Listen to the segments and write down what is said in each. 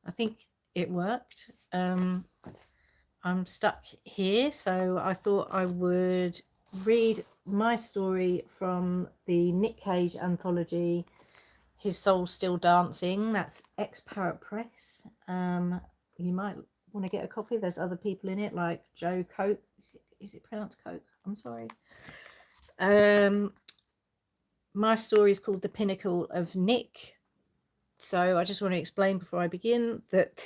I think it worked. I'm stuck here, so I thought I would read my story from the Nic Cage anthology, His Soul's Still Dancing. That's ex-Parrot Press. You might want to get a copy. There's other people in it, like Joe Coke. Is it pronounced Coke? I'm sorry. My story is called The Pinnacle of Nic. So I just want to explain before I begin that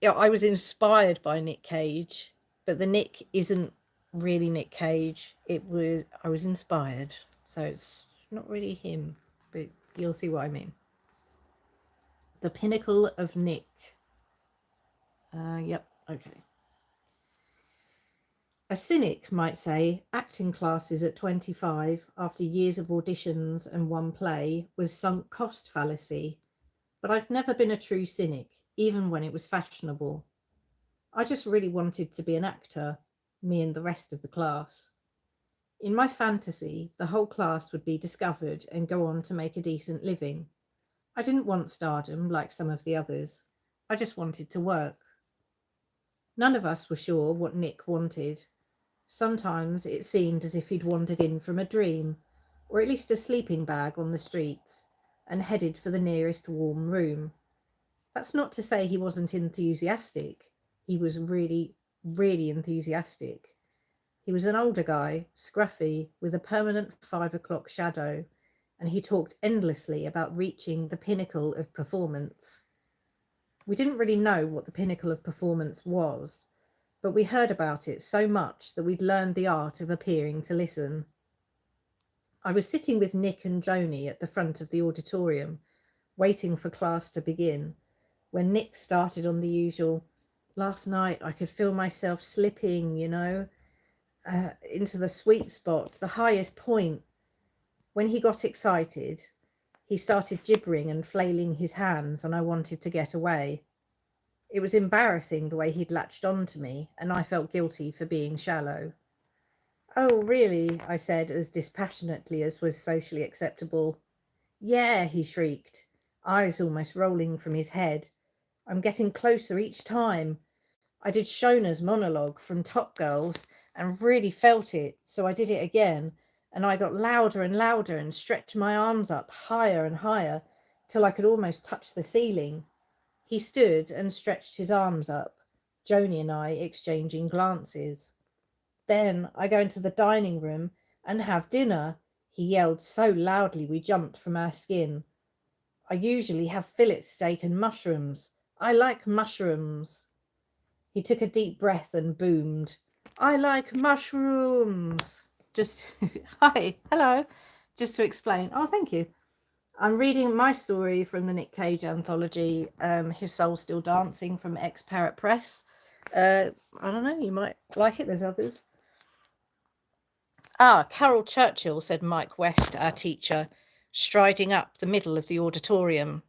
I was inspired by Nic Cage, but the Nick isn't really Nic Cage. I was inspired, so it's not really him, but you'll see what I mean. The Pinnacle of Nic. Yep, okay. A cynic might say acting classes at 25 after years of auditions and one play was sunk cost fallacy, but I've never been a true cynic, even when it was fashionable. I just really wanted to be an actor, me and the rest of the class. In my fantasy, the whole class would be discovered and go on to make a decent living. I didn't want stardom like some of the others. I just wanted to work. None of us were sure what Nic wanted. Sometimes it seemed as if he'd wandered in from a dream, or at least a sleeping bag on the streets, and headed for the nearest warm room. That's not to say he wasn't enthusiastic. He was really, really enthusiastic. He was an older guy, scruffy, with a permanent 5 o'clock shadow, and he talked endlessly about reaching the pinnacle of performance. We didn't really know what the pinnacle of performance was, but we heard about it so much that we'd learned the art of appearing to listen. I was sitting with Nic and Joni at the front of the auditorium, waiting for class to begin, when Nic started on the usual, "Last night I could feel myself slipping, into the sweet spot, the highest point." When he got excited, he started gibbering and flailing his hands, and I wanted to get away. It was embarrassing the way he'd latched on to me, and I felt guilty for being shallow. "Oh, really?" I said, as dispassionately as was socially acceptable. "Yeah," he shrieked, eyes almost rolling from his head. "I'm getting closer each time. I did Shona's monologue from Top Girls and really felt it, so I did it again, and I got louder and louder and stretched my arms up higher and higher till I could almost touch the ceiling." He stood and stretched his arms up, Joni and I exchanging glances. "Then I go into the dining room and have dinner," he yelled so loudly we jumped from our skin. "I usually have fillet steak and mushrooms. I like mushrooms." He took a deep breath and boomed, "I like mushrooms." Just, hi, hello. Just to explain. Oh, thank you. I'm reading my story from the Nic Cage anthology, His Soul's Still Dancing, from ex-Parrot Press. I don't know, you might like it, there's others. Carol Churchill, said Mike West, our teacher, striding up the middle of the auditorium.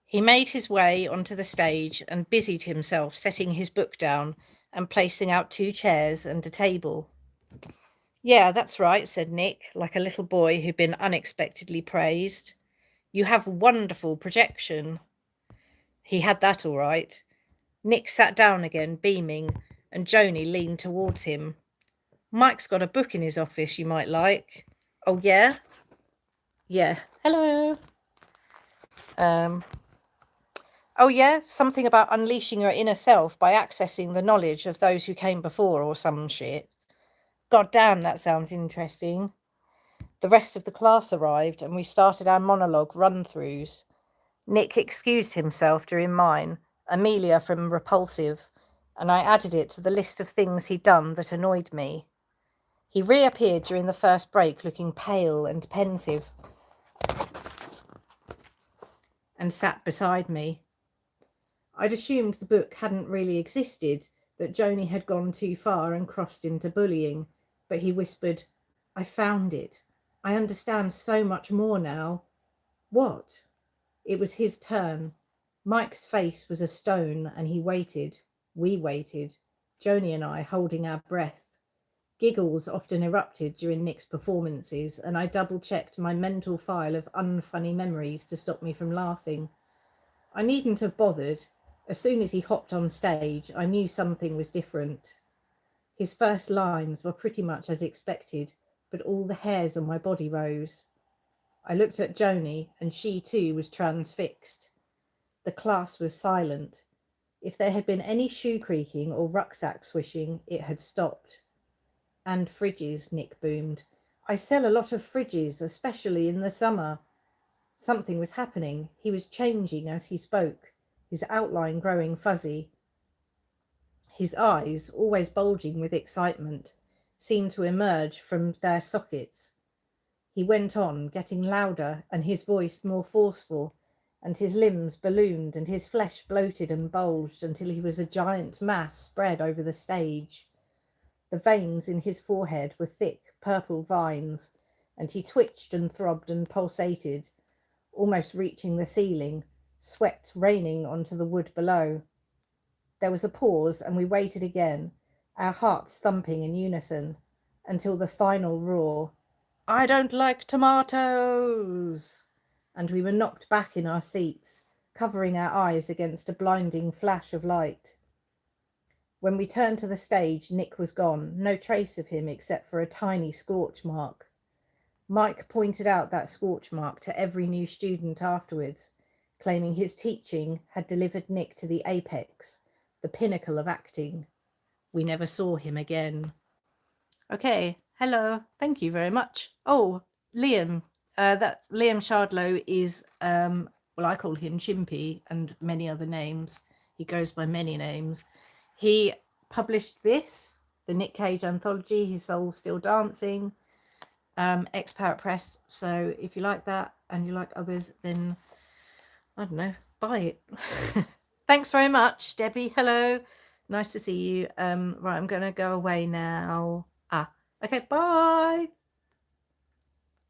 He made his way onto the stage and busied himself setting his book down and placing out 2 chairs and a table. "Yeah, that's right," said Nic, like a little boy who'd been unexpectedly praised. "You have wonderful projection." He had that all right. Nic sat down again, beaming, and Joni leaned towards him. "Mike's got a book in his office you might like." "Oh, yeah?" "Yeah. Hello." "Oh, yeah? Something about unleashing your inner self by accessing the knowledge of those who came before or some shit. God damn, that sounds interesting." The rest of the class arrived and we started our monologue run-throughs. Nic excused himself during mine, Amelia from Repulsive, and I added it to the list of things he'd done that annoyed me. He reappeared during the first break looking pale and pensive and sat beside me. I'd assumed the book hadn't really existed, that Joni had gone too far and crossed into bullying, but he whispered, "I found it. I understand so much more now." "What?" It was his turn. Mike's face was a stone and he waited. We waited, Joni and I holding our breath. Giggles often erupted during Nic's performances, and I double-checked my mental file of unfunny memories to stop me from laughing. I needn't have bothered. As soon as he hopped on stage, I knew something was different. His first lines were pretty much as expected, but all the hairs on my body rose. I looked at Joni, and she too was transfixed. The class was silent. If there had been any shoe creaking or rucksack swishing, it had stopped. And fridges, Nic boomed. I sell a lot of fridges, especially in the summer. Something was happening. He was changing as he spoke, his outline growing fuzzy. His eyes, always bulging with excitement, seemed to emerge from their sockets. He went on, getting louder and his voice more forceful, and his limbs ballooned and his flesh bloated and bulged until he was a giant mass spread over the stage. The veins in his forehead were thick purple vines, and he twitched and throbbed and pulsated, almost reaching the ceiling, sweat raining onto the wood below. There was a pause, and we waited again, our hearts thumping in unison, until the final roar, "I don't like tomatoes!" And we were knocked back in our seats, covering our eyes against a blinding flash of light. When we turned to the stage, Nic was gone, no trace of him except for a tiny scorch mark. Mike pointed out that scorch mark to every new student afterwards, claiming his teaching had delivered Nic to the apex, the pinnacle of acting. We never saw him again. Okay, hello, thank you very much. Oh, Liam, that Liam Shardlow is, well, I call him Chimpy and many other names. He goes by many names. He published this, the Nic Cage anthology, His Soul Still Dancing, ex-Parrot Press. So if you like that and you like others, then, I don't know, buy it. Thanks very much, Debbie. Hello. Nice to see you. Right, I'm going to go away now. Okay, bye.